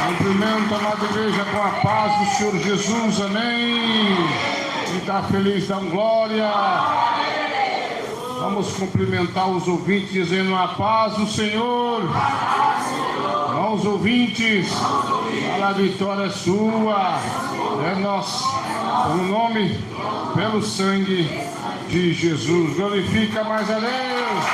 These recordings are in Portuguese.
Cumprimento a amada igreja com a paz do Senhor Jesus, amém. Quem está feliz, dá glória. Vamos cumprimentar os ouvintes dizendo a paz do Senhor. Irmãos ouvintes, a vitória é sua, é nossa, pelo nome, pelo sangue de Jesus. Glorifica mais a Deus.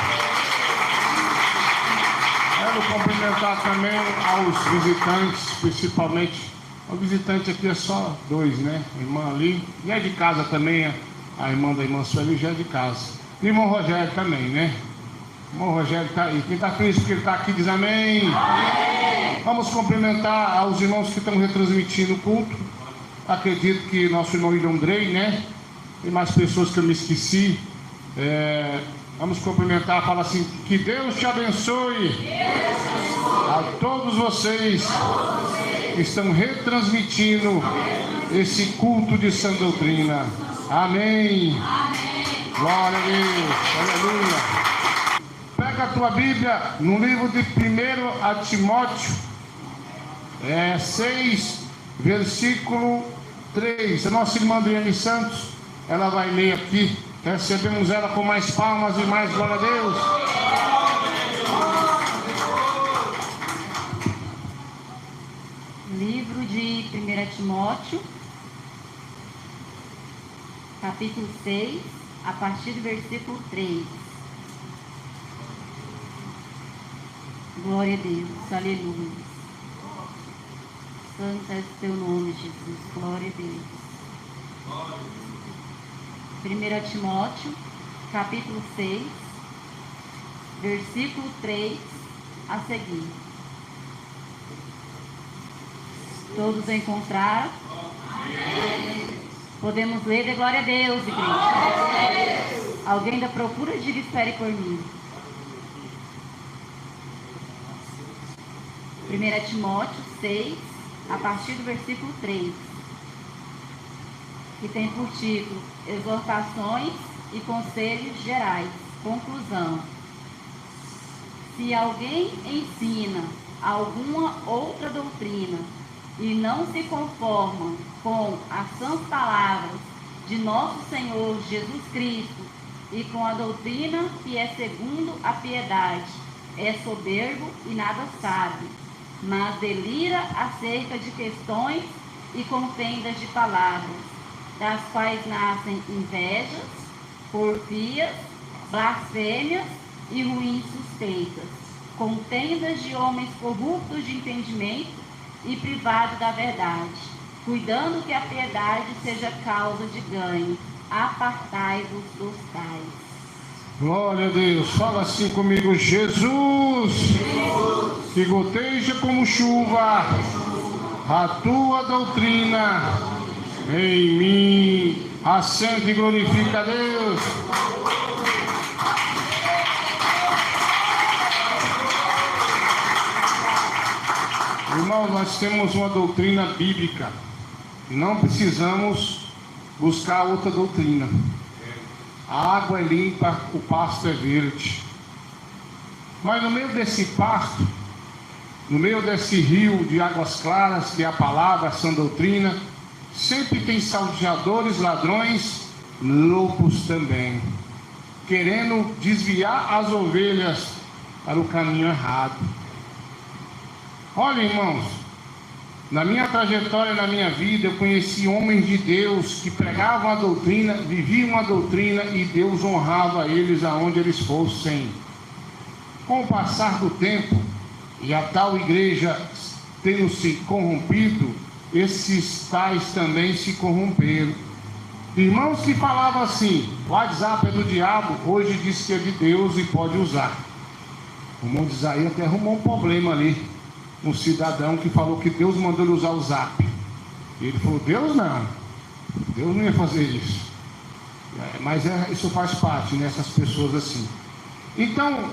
Quero cumprimentar também aos visitantes, principalmente. O visitante aqui é só dois, né? A irmã ali, e é de casa também, a irmã da irmã Sueli já é de casa. E o irmão Rogério também, né? O irmão Rogério está aí. Quem está feliz porque ele está aqui diz amém. Amém. Vamos cumprimentar aos irmãos que estão retransmitindo o culto. Acredito que nosso irmão Andrei, né? Tem mais pessoas que eu me esqueci. Vamos cumprimentar, fala assim: que Deus te abençoe a todos vocês que estão retransmitindo esse culto de sã doutrina. Amém. Glória a Deus, aleluia. Pega a tua Bíblia no livro de 1 Timóteo 6, versículo 3. A nossa irmã Adriane Santos, ela vai ler aqui. Recebemos ela com mais palmas e mais glória a Deus. Livro de 1 Timóteo, capítulo 6, a partir do versículo 3. Glória a Deus, aleluia. Santo é o teu nome, Jesus, glória a Deus. 1 Timóteo, capítulo 6, versículo 3 a seguir. Todos encontraram? Podemos ler de glória a Deus, igreja. Alguém da procura, diga espere por mim. 1 Timóteo 6, a partir do versículo 3. Que tem por título Exortações e Conselhos Gerais. Conclusão. Se alguém ensina alguma outra doutrina e não se conforma com as sãs palavras de nosso Senhor Jesus Cristo e com a doutrina que é segundo a piedade, é soberbo e nada sabe, mas delira acerca de questões e contendas de palavras, das quais nascem invejas, porfias, blasfêmias e ruins suspeitas, contendas de homens corruptos de entendimento e privados da verdade, cuidando que a piedade seja causa de ganho. Apartai-vos dos tais. Glória a Deus. Fala assim comigo: Jesus, que goteja como chuva a tua doutrina em mim. Assente e glorifica a Deus. Irmão, nós temos uma doutrina bíblica. Não precisamos buscar outra doutrina. A água é limpa, o pasto é verde. Mas no meio desse pasto, no meio desse rio de águas claras, que é a palavra, a sã doutrina, sempre tem salteadores, ladrões, lobos também, querendo desviar as ovelhas para o caminho errado. Olha, irmãos, na minha trajetória, na minha vida, eu conheci homens de Deus que pregavam a doutrina, viviam a doutrina e Deus honrava eles aonde eles fossem. Com o passar do tempo e a tal igreja tendo se corrompido, esses tais também se corromperam. Irmãos que falavam assim: o WhatsApp é do diabo, hoje diz que é de Deus e pode usar. O irmão de Isaías até arrumou um problema ali. Um cidadão que falou que Deus mandou ele usar o zap. E ele falou: Deus não ia fazer isso. Mas isso faz parte, né? Essas pessoas assim. Então,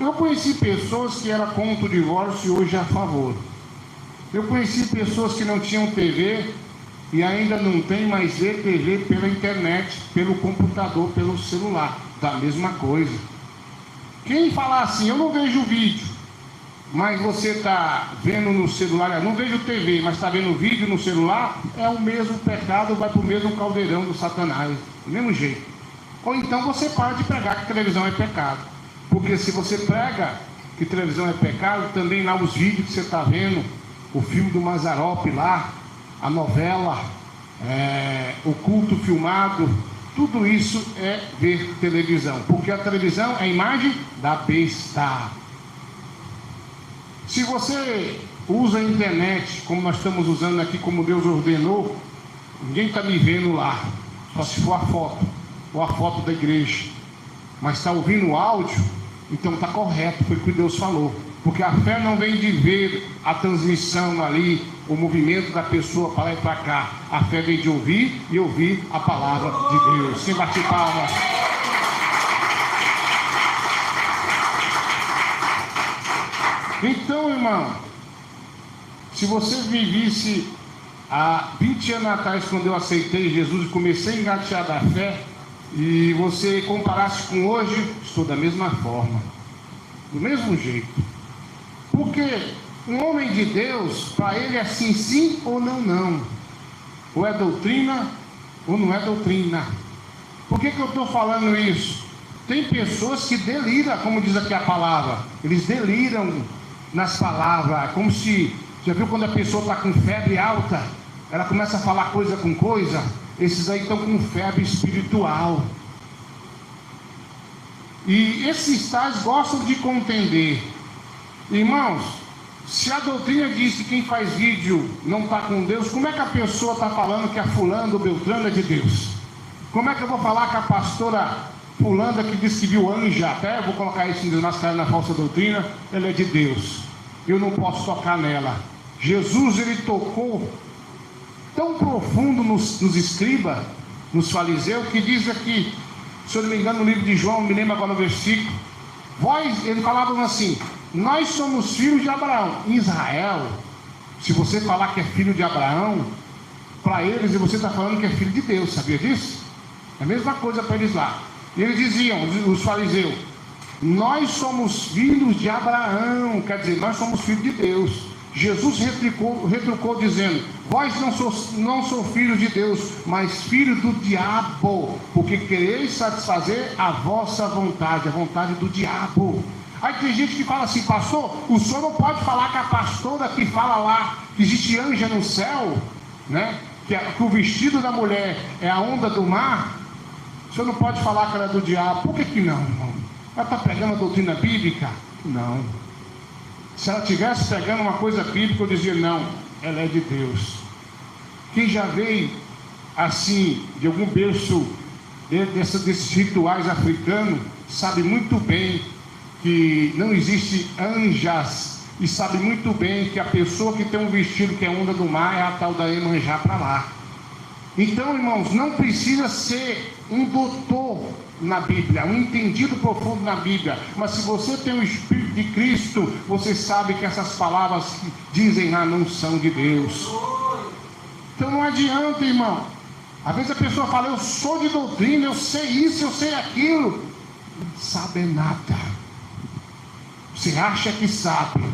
eu conheci pessoas que eram contra o divórcio e hoje é a favor. Eu conheci pessoas que não tinham TV e ainda não tem mais ver TV pela internet, pelo computador, pelo celular. Da mesma coisa. Quem falar assim: eu não vejo vídeo, mas você está vendo no celular, não vejo TV, mas está vendo vídeo no celular, é o mesmo pecado, vai para o mesmo caldeirão do Satanás, do mesmo jeito. Ou então você para de pregar que televisão é pecado, porque se você prega que televisão é pecado, também lá os vídeos que você está vendo, o filme do Mazzaropi lá, a novela, o culto filmado, tudo isso é ver televisão, porque a televisão é a imagem da besta. Se você usa a internet, como nós estamos usando aqui, como Deus ordenou, ninguém está me vendo lá, só se for a foto, ou a foto da igreja, mas está ouvindo o áudio, então está correto, foi o que Deus falou, porque a fé não vem de ver a transmissão ali, o movimento da pessoa para lá e para cá, a fé vem de ouvir e ouvir a palavra de Deus. Sem bater palmas. Então, irmão, se você vivesse há 20 anos atrás, quando eu aceitei Jesus e comecei a engatear da fé, e você comparasse com hoje, estou da mesma forma, do mesmo jeito. Porque um homem de Deus, para ele é sim, sim ou não, não. Ou é doutrina ou não é doutrina. Por que eu estou falando isso? Tem pessoas que deliram, como diz aqui a palavra, eles deliram nas palavras, como se, já viu quando a pessoa está com febre alta, ela começa a falar coisa com coisa, esses aí estão com febre espiritual. E esses tais gostam de contender. Irmãos, se a doutrina diz que quem faz vídeo não está com Deus, como é que a pessoa está falando que a fulana ou Beltrana é de Deus? Como é que eu vou falar que a pastora fulana que disse que viu anjo, até vou colocar isso desmascarado na falsa doutrina, ela é de Deus? Eu não posso tocar nela. Jesus, ele tocou tão profundo nos escribas, nos fariseus, que diz aqui, se eu não me engano, no livro de João, não me lembro agora o versículo, eles falavam assim: nós somos filhos de Abraão. Em Israel, se você falar que é filho de Abraão, para eles, você está falando que é filho de Deus, sabia disso? É a mesma coisa para eles lá. E eles diziam, os fariseus, nós somos filhos de Abraão, quer dizer, nós somos filhos de Deus. Jesus retrucou dizendo: vós não sou filhos de Deus, mas filhos do diabo, porque quereis satisfazer a vossa vontade, a vontade do diabo. Aí tem gente que fala assim: pastor, o senhor não pode falar que a pastora que fala lá que existe anja no céu, né? Que o vestido da mulher é a onda do mar. O senhor não pode falar que ela é do diabo. Por que não, irmão? Ela está pegando a doutrina bíblica? Não. Se ela estivesse pegando uma coisa bíblica, eu dizia: não, ela é de Deus. Quem já veio assim, de algum berço desses rituais africanos, sabe muito bem que não existe anjas, e sabe muito bem que a pessoa que tem um vestido que é onda do mar é a tal da Iemanjá para lá. Então, irmãos, não precisa ser um doutor na Bíblia, um entendido profundo na Bíblia, mas se você tem o Espírito de Cristo, você sabe que essas palavras que dizem lá não são de Deus. Então não adianta, irmão. Às vezes a pessoa fala: eu sou de doutrina, eu sei isso, eu sei aquilo. Não sabe nada. Você acha que sabe,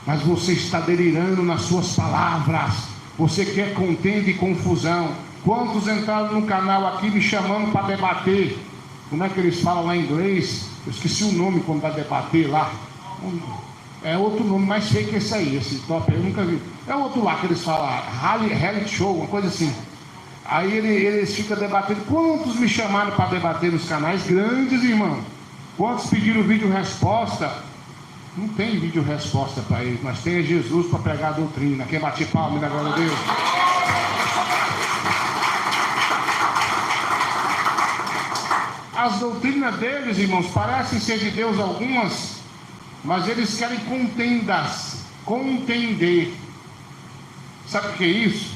mas você está delirando nas suas palavras. Você quer contenda e confusão. Quantos entraram no canal aqui me chamando para debater? Como é que eles falam lá em inglês? Eu esqueci o nome quando vai debater lá. É outro nome mais feio que esse aí, esse top eu nunca vi. É outro lá que eles falam, reality show, uma coisa assim. Aí eles ficam debatendo. Quantos me chamaram para debater nos canais grandes, irmão? Quantos pediram vídeo resposta? Não tem vídeo resposta para eles, mas tem Jesus para pregar a doutrina. Quer bater palma, da glória a Deus? As doutrinas deles, irmãos, parecem ser de Deus algumas, mas eles querem contendas, contender. Sabe o que é isso?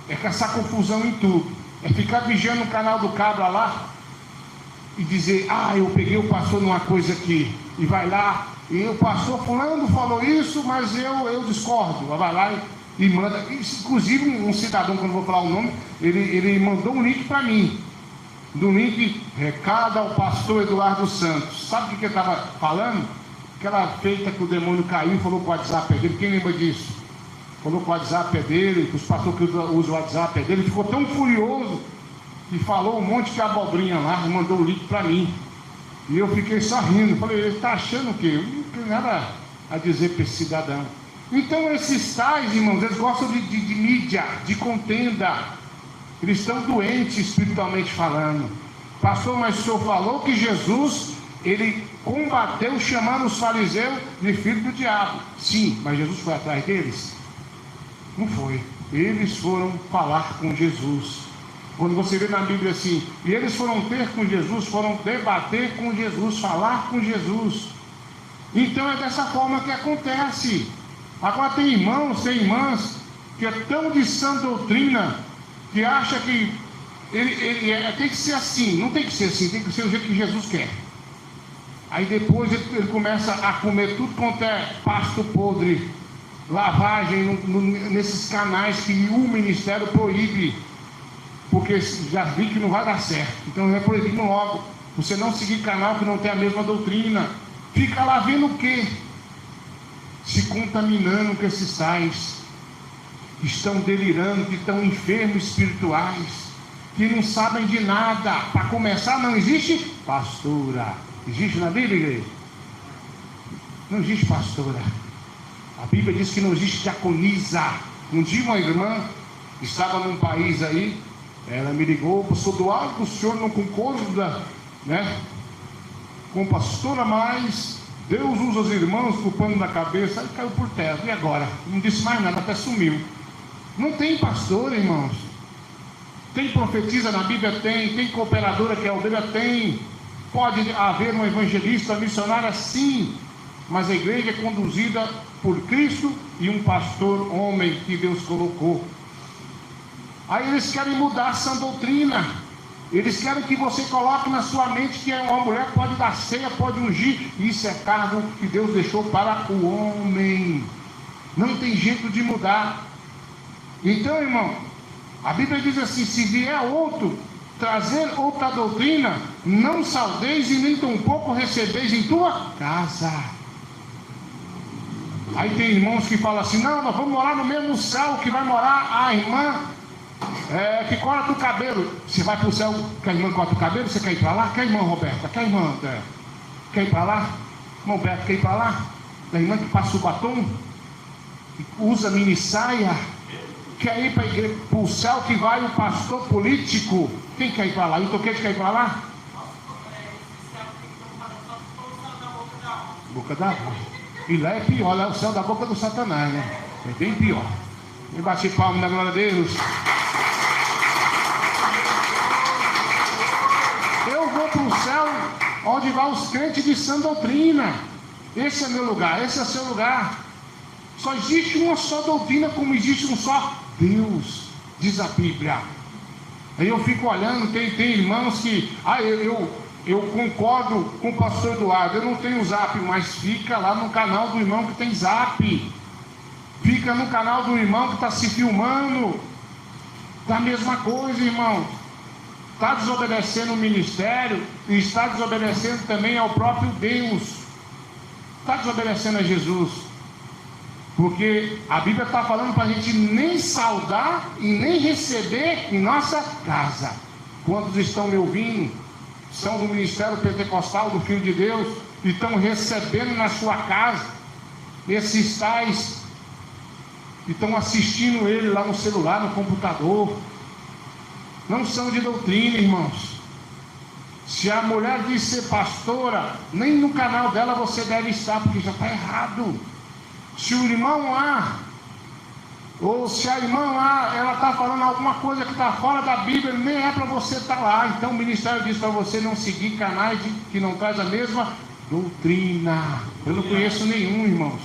É caçar confusão em tudo. É ficar vigiando o canal do cabra lá e dizer: eu peguei o pastor numa coisa aqui, e vai lá, e o pastor fulano falou isso, mas eu discordo. Vai lá e manda. Inclusive um cidadão, que eu não vou falar o nome, ele mandou um link para mim. Do link, recado ao pastor Eduardo Santos. Sabe o que ele estava falando? Aquela feita que o demônio caiu e falou com o WhatsApp dele. Quem lembra disso? Falou com o WhatsApp dele, que os pastores que usam o WhatsApp dele. Ficou tão furioso que falou um monte de abobrinha lá e mandou o link para mim. E eu fiquei só rindo. Falei, ele está achando o quê? Eu não tenho nada a dizer para esse cidadão. Então esses tais, irmãos, eles gostam de mídia, de contenda. Eles estão doentes espiritualmente falando. Pastor, mas o senhor falou que Jesus, ele combateu chamando os fariseus de filho do diabo. Sim, mas Jesus foi atrás deles? Não foi. Eles foram falar com Jesus. Quando você vê na Bíblia assim, e eles foram ter com Jesus, foram debater com Jesus, falar com Jesus. Então é dessa forma que acontece. Agora tem irmãos, tem irmãs que é tão de sã doutrina que acha que tem que ser assim. Não tem que ser assim, tem que ser do jeito que Jesus quer. Aí depois ele começa a comer tudo quanto é pasto podre, lavagem nesses canais que o ministério proíbe, porque já vi que não vai dar certo. Então é proibido logo você não seguir canal que não tem a mesma doutrina. Fica lá vendo o quê? Se contaminando com esses tais que estão delirando, que estão enfermos espirituais, que não sabem de nada. Para começar, não existe pastora. Existe na Bíblia, igreja? Não existe pastora. A Bíblia diz que não existe diaconisa. Um dia uma irmã estava num país aí, ela me ligou, pastor Eduardo, o senhor não concorda, né, com pastora, mas Deus usa os irmãos com o pano na cabeça. Aí caiu por terra. E agora? Não disse mais nada, até sumiu. Não tem pastor, irmãos. Tem profetisa na Bíblia? Tem cooperadora que é a Bíblia? Tem. Pode haver uma evangelista, missionária? Sim. Mas a igreja é conduzida por Cristo e um pastor homem que Deus colocou. Aí eles querem mudar essa doutrina. Eles querem que você coloque na sua mente que uma mulher pode dar ceia, pode ungir. Isso é cargo que Deus deixou para o homem. Não tem jeito de mudar. Então, irmão, a Bíblia diz assim: se vier outro trazer outra doutrina, não saudeis e nem tampouco recebeis em tua casa. Aí tem irmãos que falam assim: não, nós vamos morar no mesmo céu que vai morar a irmã que corta o cabelo. Você vai para o céu que a irmã corta o cabelo? Você quer ir para lá? Quer a irmã Roberta? Quer a irmã André? Quer ir para lá? Irmão Beto, quer ir para lá? A irmã que passa o batom, que usa mini saia. Quer ir para o céu que vai o pastor político? Quem quer ir para lá? Então quem quer ir para lá? Boca d'água. E lá é pior, lá é o céu da boca do Satanás, né? É bem pior. E bate palma na glória a Deus. Eu vou para o céu onde vai os crentes de sã doutrina. Esse é meu lugar, esse é seu lugar. Só existe uma só doutrina, como existe um só Deus, diz a Bíblia. Aí eu fico olhando, tem irmãos que eu concordo com o pastor Eduardo, eu não tenho zap, mas fica lá no canal do irmão que tem zap. Fica no canal do irmão que está se filmando. Da mesma coisa, irmão. Está desobedecendo o ministério e está desobedecendo também ao próprio Deus. Está desobedecendo a Jesus. Porque a Bíblia está falando para a gente nem saudar e nem receber em nossa casa. Quantos estão me ouvindo? São do ministério pentecostal do Filho de Deus e estão recebendo na sua casa esses tais que estão assistindo ele lá no celular, no computador. Não são de doutrina, irmãos. Se a mulher diz ser pastora, nem no canal dela você deve estar, porque já está errado. Se o irmão lá, ou se a irmã lá, ela está falando alguma coisa que está fora da Bíblia, nem é para você estar lá. Então o ministério diz para você não seguir canais que não traz a mesma doutrina. Eu não conheço nenhum, irmãos.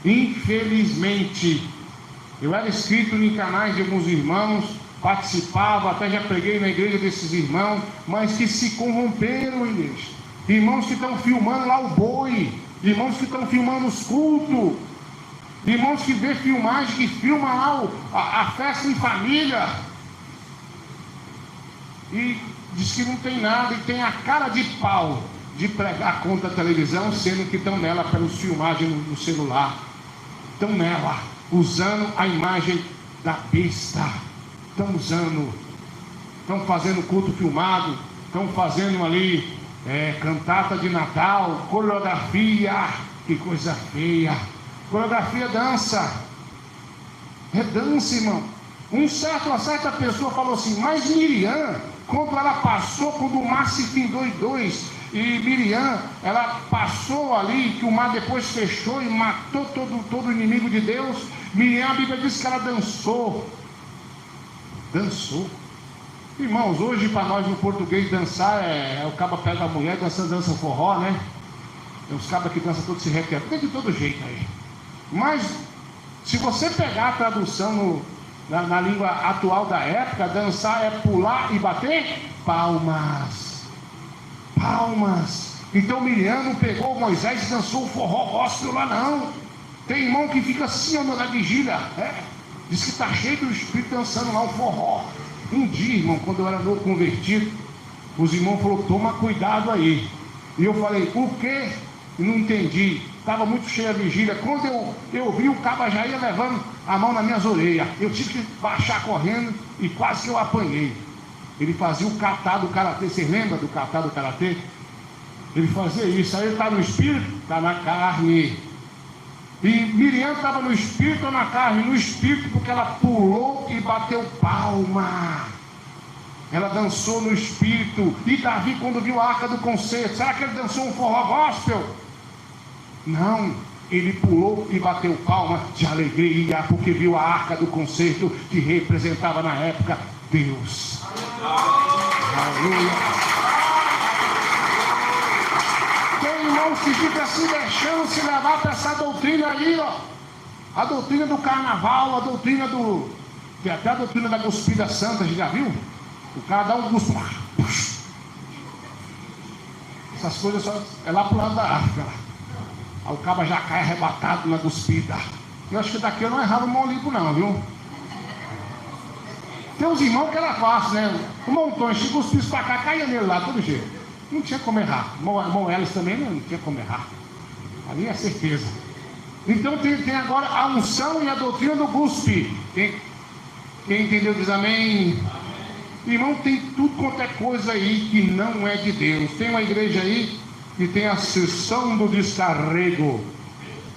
Infelizmente. Eu era inscrito em canais de alguns irmãos, participava, até já preguei na igreja desses irmãos, mas que se corromperam, igreja. Irmãos que estão filmando lá o boi, irmãos que estão filmando os cultos, irmãos que vê filmagem, que filma lá a festa em família, e diz que não tem nada, e tem a cara de pau de pregar contra a televisão, sendo que estão nela pelos filmagens no celular. Estão nela, usando a imagem da besta. Estão fazendo culto filmado, estão fazendo ali cantata de Natal, coreografia, que coisa feia. Coreografia dança. É dança, irmão. Uma certa pessoa falou assim, mas Miriam, quando ela passou, quando o mar se findou em dois, e Miriam, ela passou ali, que o mar depois fechou e matou todo inimigo de Deus. Miriam, a Bíblia diz que ela dançou. Irmãos, hoje para nós no português dançar o caba pega a mulher, dança forró, né? Tem uns cabas que dançam todo se requebra, tem de todo jeito aí. Mas se você pegar a tradução na língua atual da época, dançar é pular e bater palmas. Então Miriam não pegou Moisés e dançou o forró gospel lá não. Tem irmão que fica assim na vigília, diz que está cheio do Espírito dançando lá o forró. Um dia, irmão, quando eu era novo convertido, os irmãos falaram, toma cuidado aí. E eu falei, o quê? Não entendi. Estava muito cheia a vigília. Quando eu vi, o caba já ia levando a mão nas minhas orelhas. Eu tive que baixar correndo e quase que eu apanhei. Ele fazia o kata do karatê. Vocês lembram do kata do karatê? Ele fazia isso. Aí ele está no espírito, está na carne. E Miriam estava no espírito ou na carne? No espírito, porque ela pulou e bateu palma. Ela dançou no espírito. E Davi, quando viu a arca do concerto, será que ele dançou um forró gospel? Não, ele pulou e bateu palma de alegria, porque viu a arca do concerto, que representava na época Deus. Aleluia. Tem irmãos que fica se deixando se levar para essa doutrina aí, ó. A doutrina do carnaval, a doutrina do... Tem até a doutrina da cuspida santa, já viu? O cara dá um cuspo. Essas coisas só é lá pro lado da África. Aí o caba já cai arrebatado na cuspida. Eu acho que daqui eu não errava o mão limpo não, viu? Tem uns irmãos que era fácil, né? O montão, se cuspisse pra cá, caía nele lá, todo jeito. Não tinha como errar. Irmão Elas também não tinha como errar. Ali é certeza. Então tem agora a unção e a doutrina do cuspe. Quem entendeu diz amém. Irmão, tem tudo quanto é coisa aí que não é de Deus. Tem uma igreja aí que tem a sessão do descarrego.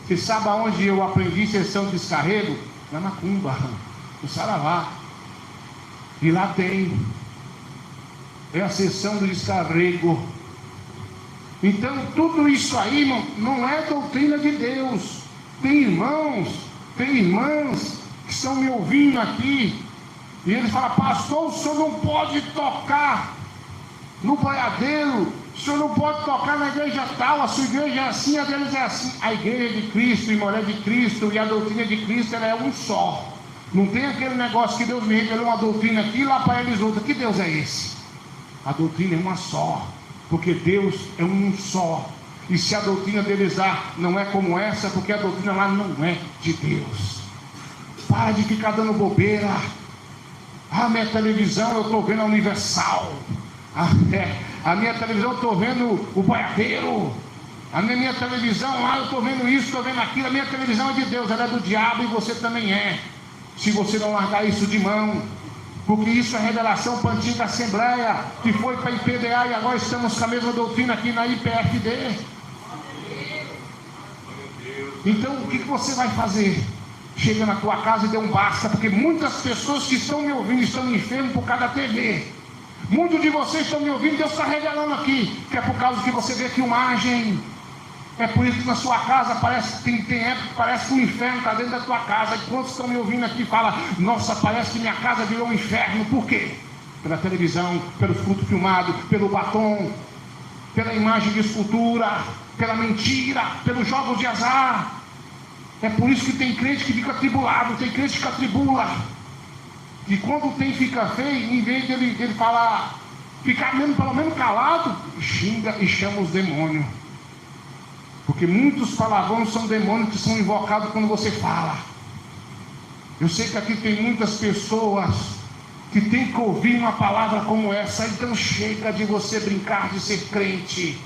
Você sabe aonde eu aprendi sessão de descarrego? Na macumba, no Saravá. E lá tem. É a sessão do descarrego. Então tudo isso aí, irmão, não é doutrina de Deus. Tem irmãos, tem irmãs que estão me ouvindo aqui, e eles falam, pastor, o senhor não pode tocar no boiadeiro, o senhor não pode tocar na igreja tal, a sua igreja é assim, a deles é assim. A igreja de Cristo, e mulher de Cristo, e a doutrina de Cristo, ela é um só. Não tem aquele negócio que Deus me revelou uma doutrina aqui e lá para eles outra. Que Deus é esse? A doutrina é uma só, porque Deus é um só. E se a doutrina deles lá não é como essa, porque a doutrina lá não é de Deus. Para de ficar dando bobeira. Minha televisão eu estou vendo a Universal. A minha televisão eu estou vendo o boiadeiro. A minha televisão lá eu estou vendo isso, estou vendo aquilo. A minha televisão é de Deus, ela é do diabo e você também é. Se você não largar isso de mão, porque isso é revelação para a antiga Assembleia, que foi para a IPDA, e agora estamos com a mesma doutrina aqui na IPFD. Então o que você vai fazer? Chega na tua casa e dê um basta, porque muitas pessoas que estão me ouvindo estão enfermos por causa da TV. Muitos de vocês estão me ouvindo, Deus está revelando aqui, que é por causa que você vê filmagem. É por isso que na sua casa parece, tem época que parece que o inferno está dentro da tua casa. E quantos estão me ouvindo aqui e falam, nossa, parece que minha casa virou um inferno. Por quê? Pela televisão, pelo fruto filmado, pelo batom, pela imagem de escultura, pela mentira, pelos jogos de azar. É por isso que tem crente que fica atribulado, tem crente que fica atribula. E quando tem fica feio, em vez dele falar, ficar mesmo, pelo menos calado, xinga e chama os demônios. Porque muitos palavrões são demônios que são invocados quando você fala. Eu sei que aqui tem muitas pessoas que tem que ouvir uma palavra como essa. Então chega de você brincar de ser crente.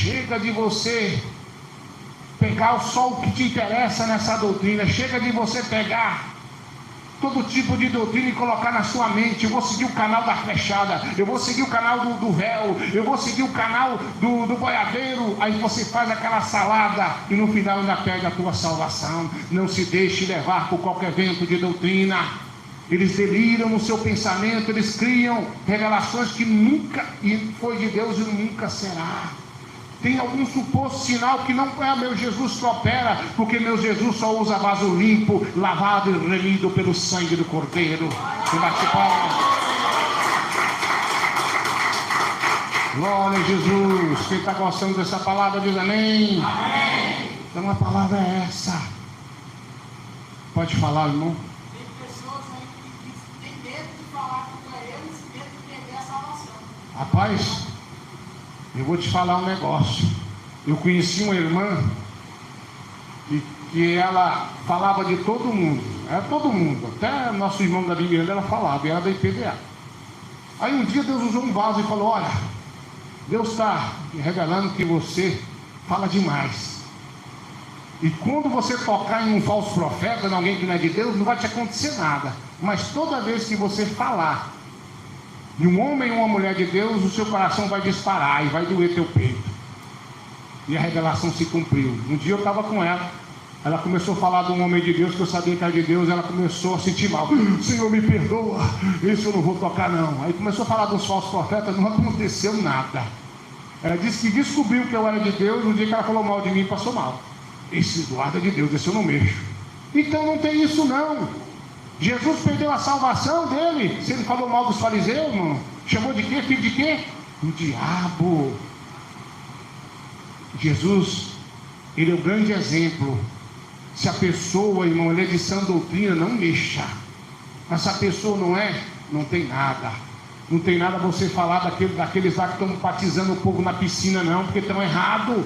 Chega de você pegar só o que te interessa nessa doutrina. Chega de você pegar todo tipo de doutrina e colocar na sua mente. Eu vou seguir o canal da flechada, eu vou seguir o canal do réu, eu vou seguir o canal do boiadeiro. Aí você faz aquela salada e no final ainda perde a tua salvação. Não se deixe levar por qualquer vento de doutrina. Eles deliram no seu pensamento, eles criam revelações que nunca foi de Deus e nunca será. Tem algum suposto sinal que não é meu Jesus que opera, porque meu Jesus só usa vaso limpo, lavado e remido pelo sangue do Cordeiro. Bate palmas. Glória a Jesus. Quem está gostando dessa palavra diz amém. Amém. Então a palavra é essa. Pode falar, irmão. Tem pessoas aí que têm medo de falar contra eles, medo de perder a salvação. Rapaz, eu vou te falar um negócio. Eu conheci uma irmã que ela falava de todo mundo. Era todo mundo. Até nosso irmão da Bíblia ela falava, e era da IPVA. Aí um dia Deus usou um vaso e falou: olha, Deus está revelando que você fala demais. E quando você tocar em um falso profeta, em alguém que não é de Deus, não vai te acontecer nada. Mas toda vez que você falar de um homem ou uma mulher de Deus, o seu coração vai disparar e vai doer teu peito. E a revelação se cumpriu. Um dia eu estava com ela começou a falar de um homem de Deus que eu sabia que era de Deus. Ela começou a sentir mal. Senhor, me perdoa, esse eu não vou tocar não. Aí começou a falar dos falsos profetas, não aconteceu nada. Ela disse que descobriu que eu era de Deus. No dia que ela falou mal de mim, passou mal. Esse Eduardo é de Deus, esse eu não mexo. Então não tem isso não. Jesus perdeu a salvação dele. Se ele falou mal dos fariseus, irmão, chamou de quê? Filho de quê? O diabo. Jesus, ele é um grande exemplo. Se a pessoa, irmão, ele é de sã doutrina, não mexa. Mas se a pessoa não é, não tem nada. Não tem nada você falar daqueles lá que estão batizando o povo na piscina, não, porque estão errados.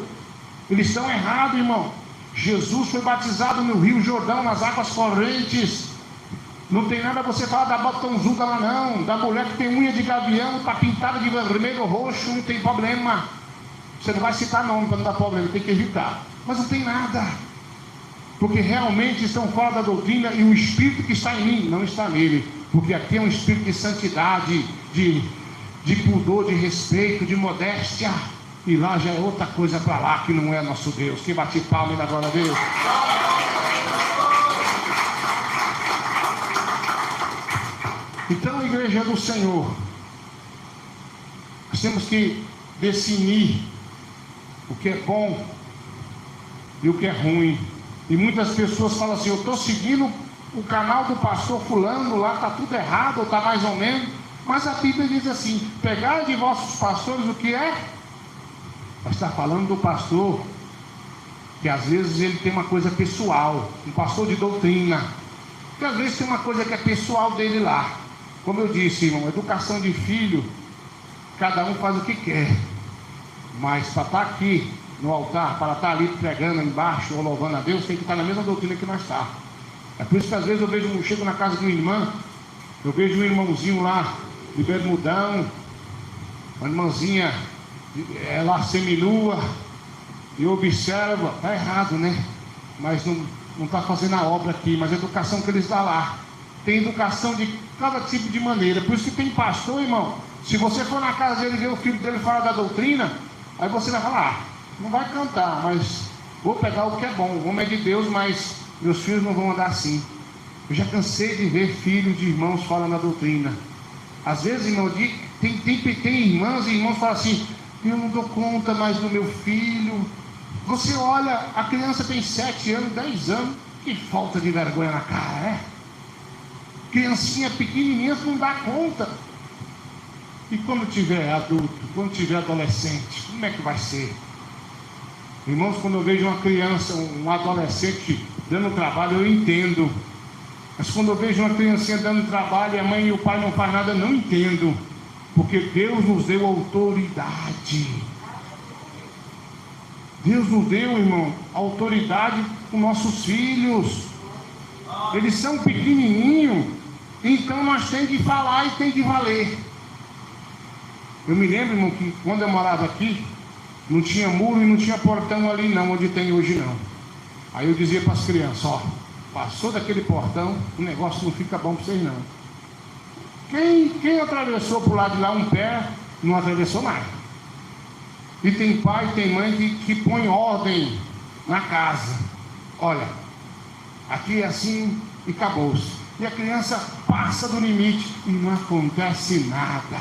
Eles estão errados, irmão. Jesus foi batizado no Rio Jordão, nas águas correntes. Não tem nada você falar da batonzuda lá não, da mulher que tem unha de gavião, está pintada de vermelho ou roxo, não tem problema. Você não vai citar nome para não dar problema, tem que evitar. Mas não tem nada, porque realmente estão fora da doutrina e o Espírito que está em mim não está nele. Porque aqui é um Espírito de santidade, de pudor, de respeito, de modéstia. E lá já é outra coisa para lá que não é nosso Deus. Que bate palma e dá glória a Deus. Então, a igreja do Senhor, nós temos que definir o que é bom e o que é ruim. E muitas pessoas falam assim: eu estou seguindo o canal do pastor fulano, lá está tudo errado, ou está mais ou menos. Mas a Bíblia diz assim: pegai de vossos pastores o que é. Nós está falando do pastor que às vezes ele tem uma coisa pessoal, um pastor de doutrina, que às vezes tem uma coisa que é pessoal dele lá. Como eu disse, irmão, educação de filho, cada um faz o que quer. Mas para estar aqui no altar, para estar ali pregando embaixo ou louvando a Deus, tem que estar na mesma doutrina que nós estamos. É por isso que às vezes eu chego na casa de uma irmã, eu vejo um irmãozinho lá de bermudão, uma irmãzinha lá seminua, e observa, está errado, né? Mas não está fazendo a obra aqui, mas a educação que eles dão lá. Tem educação de cada tipo de maneira. Por isso que tem pastor, irmão, se você for na casa dele e ver o filho dele falar da doutrina, aí você vai falar: não vai cantar, mas vou pegar o que é bom. O homem é de Deus, mas meus filhos não vão andar assim. Eu já cansei de ver filhos de irmãos falando da doutrina. Às vezes, irmão, tem irmãs e irmãos que falam assim: eu não dou conta mais do meu filho. Você olha, a criança tem 7 anos, 10 anos, que falta de vergonha na cara, é? Criancinha pequenininha não dá conta. E quando tiver adulto, quando tiver adolescente, como é que vai ser? Irmãos, quando eu vejo uma criança, um adolescente dando trabalho, eu entendo. Mas quando eu vejo uma criancinha dando trabalho e a mãe e o pai não fazem nada, eu não entendo. Porque Deus nos deu autoridade. Deus nos deu, irmão, autoridade com nossos filhos. Eles são pequenininhos, então nós temos de falar e tem de valer. Eu me lembro, irmão, que quando eu morava aqui, Não tinha muro e não tinha portão ali não, onde tem hoje não. Aí eu dizia para as crianças, ó, passou daquele portão, o negócio não fica bom para vocês não. Quem atravessou para o lado de lá um pé, não atravessou mais. E tem pai, tem mãe que põe ordem na casa. Olha, aqui é assim e acabou-se. E a criança passa do limite e não acontece nada.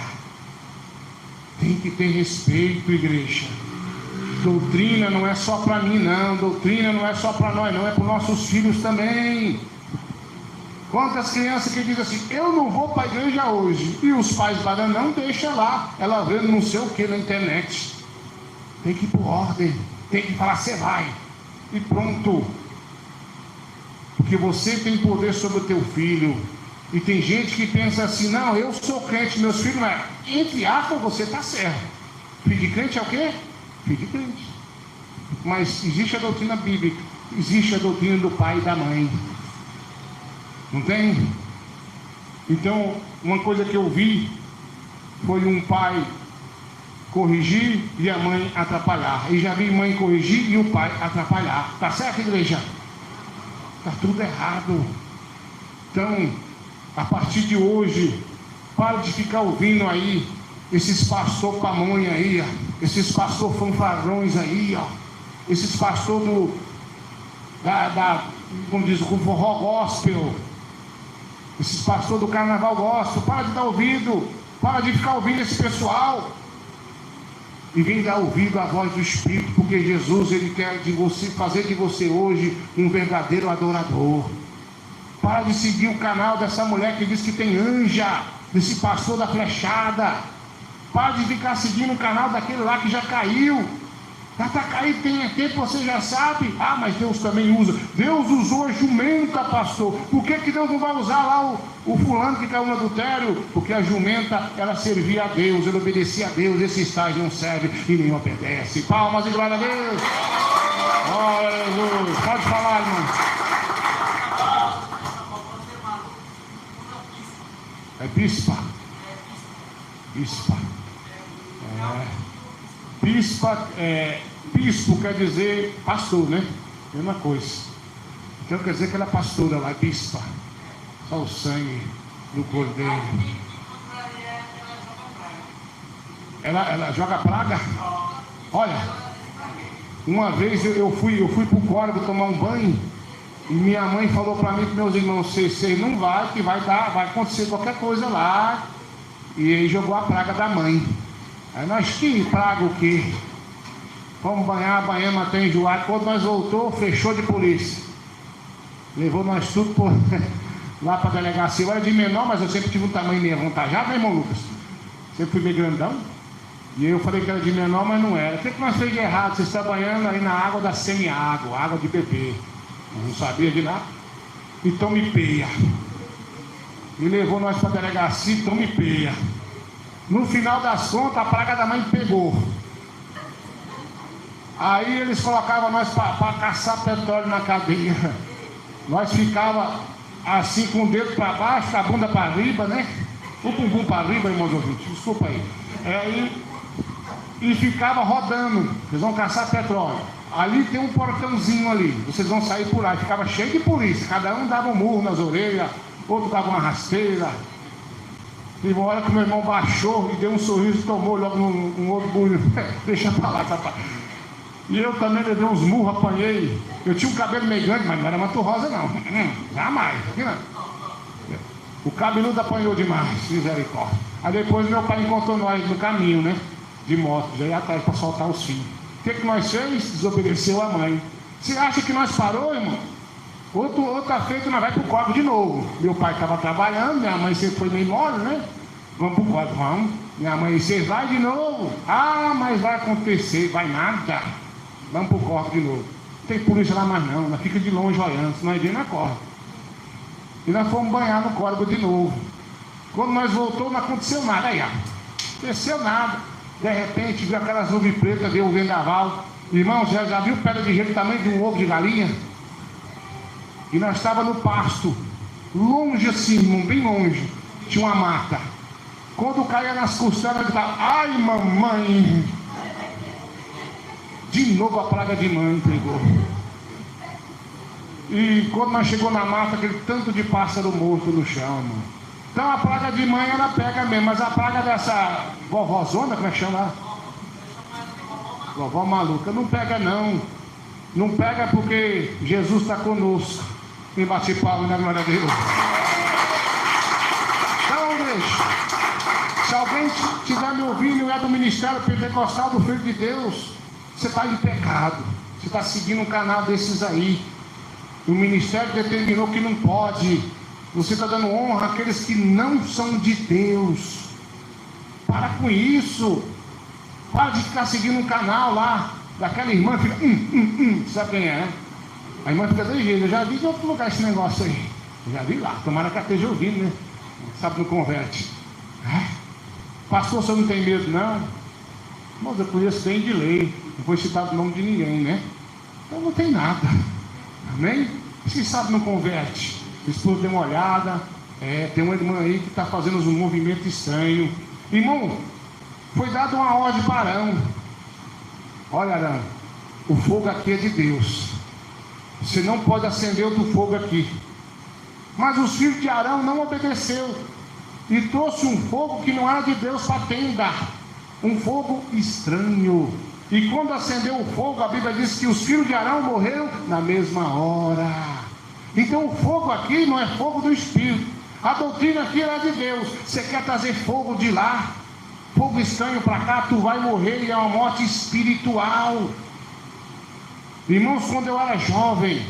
Tem que ter respeito, igreja. Doutrina não é só para mim não, doutrina não é só para nós não, é para os nossos filhos também. Quantas crianças que dizem assim, eu não vou para a igreja hoje, e os pais lá não deixam lá, ela vendo não sei o que na internet. Tem que ir por ordem, tem que falar, você vai, e pronto. Porque você tem poder sobre o teu filho. E tem gente que pensa assim, não, eu sou crente, meus filhos não é. Entre aspas, você está certo. Filho de crente é o quê? Filho de crente. Mas existe a doutrina bíblica, existe a doutrina do pai e da mãe. Não tem? Então, uma coisa que eu vi foi um pai corrigir e a mãe atrapalhar. E já vi mãe corrigir e o pai atrapalhar. Tá certo, igreja? Tá tudo errado. Então, a partir de hoje, para de ficar ouvindo aí esses pastor pamonha aí, ó, esses pastor fanfarrões aí, ó, esses pastor como diz, o forró gospel, esses pastor do carnaval gospel. Para de dar ouvido, para de ficar ouvindo esse pessoal e vem dar ouvido à voz do Espírito, porque Jesus, ele quer de você, fazer de você hoje um verdadeiro adorador. Para de seguir o canal dessa mulher que diz que tem anja, desse pastor da flechada. Para de ficar seguindo o canal daquele lá que já caiu. Já está caído, tem tempo, você já sabe. Ah, mas Deus também usa. Deus usou a jumenta, pastor. Por que Deus não vai usar lá o fulano que caiu no adultério? Porque a jumenta, ela servia a Deus, ela obedecia a Deus. Esses tais não servem e nem obedecem. Palmas e glória a Deus. Glória a Jesus. Pode falar, irmão. É bispa. Bispa. Bispo quer dizer pastor, né? Mesma coisa. Então quer dizer que ela é pastora lá, é bispa. Só o sangue do cordeiro. Ela joga praga? Olha, uma vez eu fui pro córrego tomar um banho. E minha mãe falou para mim e para meus irmãos, vocês não vai, que vai acontecer qualquer coisa lá. E aí jogou a praga da mãe. Aí nós, que praga o quê? Fomos banhamos até enjoar. Quando nós voltou, fechou de polícia. Levou nós tudo lá para a delegacia. Eu era de menor, mas eu sempre tive um tamanho meio avantajado, né, irmão Lucas? Sempre fui meio grandão. E eu falei que era de menor, mas não era. O que nós fez de errado? Você está banhando aí na água da semiágua, água de bebê. Eu não sabia de nada. Então me peia. E levou nós para a delegacia, então me peia. No final das contas, a praga da mãe pegou. Aí eles colocavam nós para caçar petróleo na cadeia. Nós ficava assim com o dedo para baixo, a bunda para riba, né? O bumbum para riba, irmãos ouvintes, desculpa aí. E ficava rodando. Eles vão caçar petróleo. Ali tem um portãozinho ali. Vocês vão sair por lá. E ficava cheio de polícia. Cada um dava um murro nas orelhas, outro dava uma rasteira. E uma hora que meu irmão baixou e deu um sorriso e tomou logo um outro bulho. Deixa pra lá, rapaz. E eu também levei uns murros, apanhei. Eu tinha um cabelo meio grande, mas não era Mato Rosa não. Jamais. Aqui não. O cabeludo apanhou demais, misericórdia. Aí depois meu pai encontrou nós no caminho, né? De moto, já ia atrás para soltar os filhos. O que nós fez? Desobedeceu a mãe. Você acha que nós parou, irmão? Outra feita nós vai pro córrego de novo. Meu pai estava trabalhando, minha mãe sempre foi meio mole, né? Vamos pro córrego, vamos. Minha mãe, você vai de novo? Ah, mas vai acontecer, vai nada. Vamos pro córrego de novo. Não tem polícia lá mais não, nós fica de longe olhando, senão nós vem na corda. E nós fomos banhar no córrego de novo. Quando nós voltamos, não aconteceu nada. Aí, ó, não aconteceu nada. De repente, viu aquelas nuvens pretas, veio o vendaval. Irmão, já viu pedra de gelo do tamanho de um ovo de galinha? E nós estávamos no pasto, longe assim, irmão, bem longe. Tinha uma mata. Quando caía nas costelas, eu gritava, ai mamãe! De novo a praga de mãe pegou. E quando nós chegamos na mata, aquele tanto de pássaro morto no chão, mano. Então a praga de mãe ela pega mesmo, mas a praga dessa vovózona, como é que chama lá? Vovó maluca, não pega não. Não pega porque Jesus está conosco. E bate palma na glória a Deus. Então, igreja, se alguém estiver me ouvindo e é do ministério pentecostal do Filho de Deus, você está em pecado. Você está seguindo um canal desses aí. O ministério determinou que não pode. Você está dando honra àqueles que não são de Deus. Para com isso. Para de ficar seguindo um canal lá daquela irmã que fica sabe quem é, né? A irmã fica desse jeito. Eu já vi em outro lugar esse negócio aí. Eu já vi lá. Tomara que ela esteja ouvindo, né? Sabe, não converte. Pastor, você não tem medo, não? Mas eu conheço bem de lei. Não foi citado o nome de ninguém, né? Então não tem nada. Amém? Quem sabe não converte. Depois dê uma olhada. Tem uma irmã aí que está fazendo um movimento estranho. Irmão, foi dada uma ordem para Arão. Olha, Arão, o fogo aqui é de Deus. Você não pode acender outro fogo aqui. Mas os filhos de Arão não obedeceu. E trouxe um fogo que não era de Deus para a tenda. Um fogo estranho. E quando acendeu o fogo, a Bíblia diz que os filhos de Arão morreram na mesma hora. Então o fogo aqui não é fogo do Espírito. A doutrina aqui era de Deus. Você quer trazer fogo de lá, fogo estranho para cá, tu vai morrer e é uma morte espiritual. Irmãos, quando eu era jovem,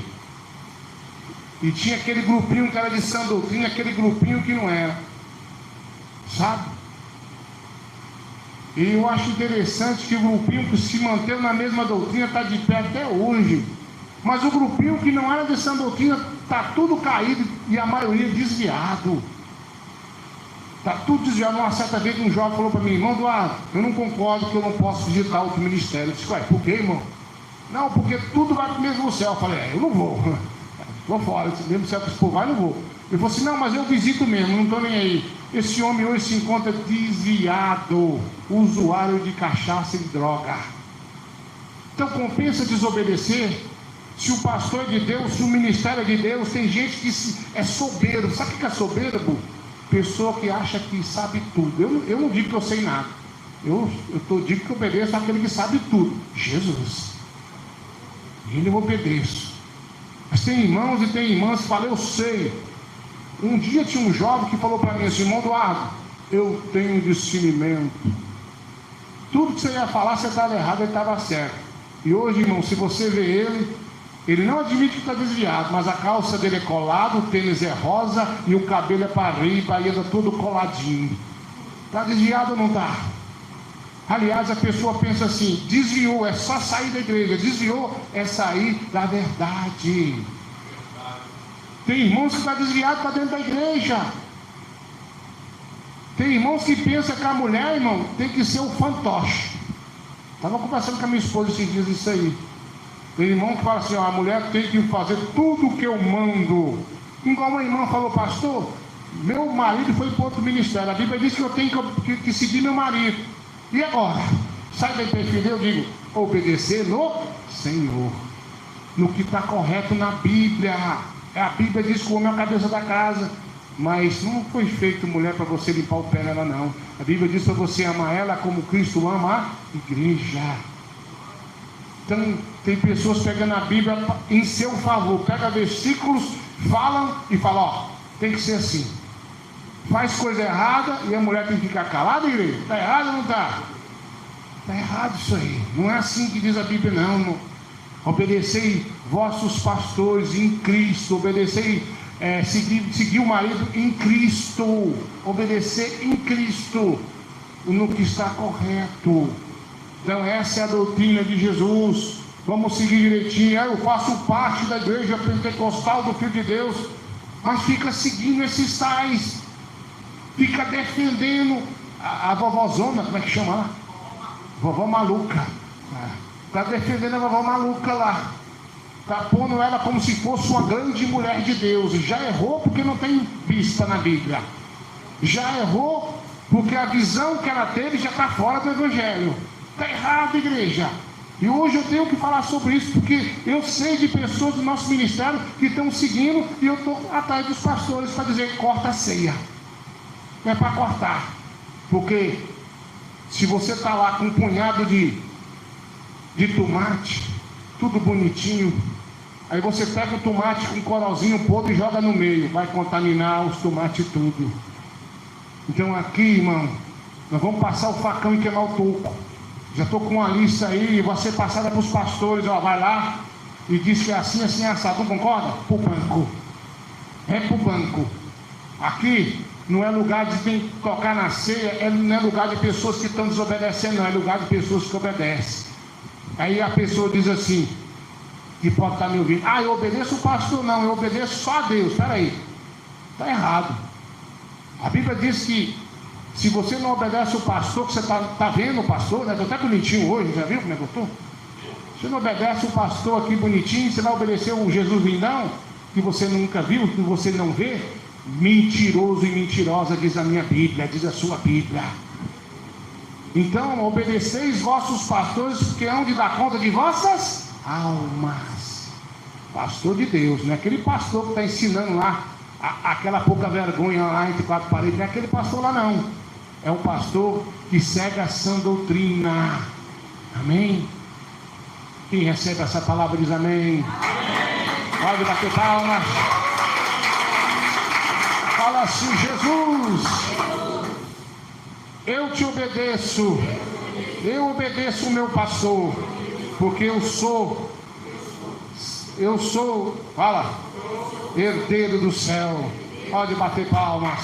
e tinha aquele grupinho que era de sã doutrina, aquele grupinho que não era, sabe? E eu acho interessante que o grupinho que se manteve na mesma doutrina está de pé até hoje. Mas o grupinho que não era de sã doutrina está tudo caído e a maioria desviado. Está tudo desviado. Uma certa vez um jovem falou para mim: irmão Eduardo, eu não concordo que eu não posso visitar outro ministério. Eu disse: ué, por quê, irmão? Não, porque tudo vai para o mesmo céu. Eu falei: eu não vou. Estou fora, mesmo céu que for vai, não vou. Ele falou assim: não, mas eu visito mesmo, não estou nem aí. Esse homem hoje se encontra desviado, usuário de cachaça e droga. Então compensa desobedecer. Se o pastor é de Deus, se o ministério é de Deus, tem gente que é soberbo. Sabe o que é soberbo? Pessoa que acha que sabe tudo. Eu não digo que eu sei nada. Eu digo que eu obedeço àquele que sabe tudo. Jesus. Ele eu obedeço. Mas tem irmãos e tem irmãs que falam: eu sei. Um dia tinha um jovem que falou para mim assim: irmão Eduardo, eu tenho discernimento. Tudo que você ia falar, você estava errado, ele estava certo. E hoje, irmão, se você vê ele não admite que está desviado, mas a calça dele é colada, o tênis é rosa e o cabelo é para riba e anda todo coladinho. Está desviado ou não está? Aliás, a pessoa pensa assim: desviou, é só sair da igreja. Desviou, é sair da verdade. Tem irmãos que estão desviados para dentro da igreja. Tem irmãos que pensam que a mulher, irmão, tem que ser o fantoche. Estava conversando com a minha esposa esses dias isso aí. Tem irmão que fala assim: ó, a mulher tem que fazer tudo o que eu mando. Igual uma irmã falou: pastor, meu marido foi para outro ministério. A Bíblia diz que eu tenho que seguir meu marido. E agora? Sai da perfil. Eu digo: obedecer no Senhor, no que está correto na Bíblia. A Bíblia diz que o homem é a cabeça da casa. Mas não foi feito mulher para você limpar o pé nela, não. A Bíblia diz para você amar ela como Cristo ama a igreja. Então, tem pessoas pegando a Bíblia em seu favor. Pega versículos, falam e falam: ó, tem que ser assim. Faz coisa errada e a mulher tem que ficar calada, igreja? Está errado ou não está? Está errado isso aí. Não é assim que diz a Bíblia, não, irmão. Obedecei vossos pastores em Cristo. Obedecei, seguir o marido em Cristo. Obedecer em Cristo, no que está correto. Então essa é a doutrina de Jesus. Vamos seguir direitinho. Eu faço parte da igreja pentecostal do Filho de Deus, mas fica seguindo esses tais, fica defendendo a vovózona, como é que chama lá? Vovó maluca. Está defendendo a vovó maluca lá. Está pondo ela como se fosse uma grande mulher de Deus. Já errou porque não tem vista na Bíblia. Já errou porque a visão que ela teve já está fora do Evangelho. Está errado, igreja. E hoje eu tenho que falar sobre isso, porque eu sei de pessoas do nosso ministério que estão seguindo, e eu estou atrás dos pastores para dizer: corta a ceia. Não é para cortar, porque se você está lá com um punhado de tomate, tudo bonitinho, aí você pega o tomate com um coralzinho podre e joga no meio, vai contaminar os tomates tudo. Então aqui, irmão, nós vamos passar o facão e queimar o toco. Já estou com uma lista aí, vai ser passada para os pastores, ó, vai lá e diz que é assim, assim, assado, não concorda? Para o banco. É para o banco. Aqui não é lugar de quem tocar na ceia, não é lugar de pessoas que estão desobedecendo, não, é lugar de pessoas que obedecem. Aí a pessoa diz assim, que pode estar me ouvindo: ah, eu obedeço o pastor. Não, eu obedeço só a Deus. Espera aí, está errado. A Bíblia diz que se você não obedece o pastor, que você está vendo o pastor, né? Estou até bonitinho hoje, já viu como é que eu estou? Você não obedece o pastor aqui bonitinho, você vai obedecer o Jesus lindão, que você nunca viu, que você não vê? Mentiroso e mentirosa, diz a minha Bíblia, diz a sua Bíblia. Então, obedeceis vossos pastores, que hão de dar conta de vossas almas. Pastor de Deus, não é aquele pastor que está ensinando lá aquela pouca vergonha lá entre quatro paredes, não é aquele pastor lá não. É um pastor que segue a sã doutrina. Amém? Quem recebe essa palavra diz amém. Pode bater palmas. Fala assim: Jesus, eu te obedeço. Eu obedeço o meu pastor, porque eu sou, fala, herdeiro do céu. Pode bater palmas.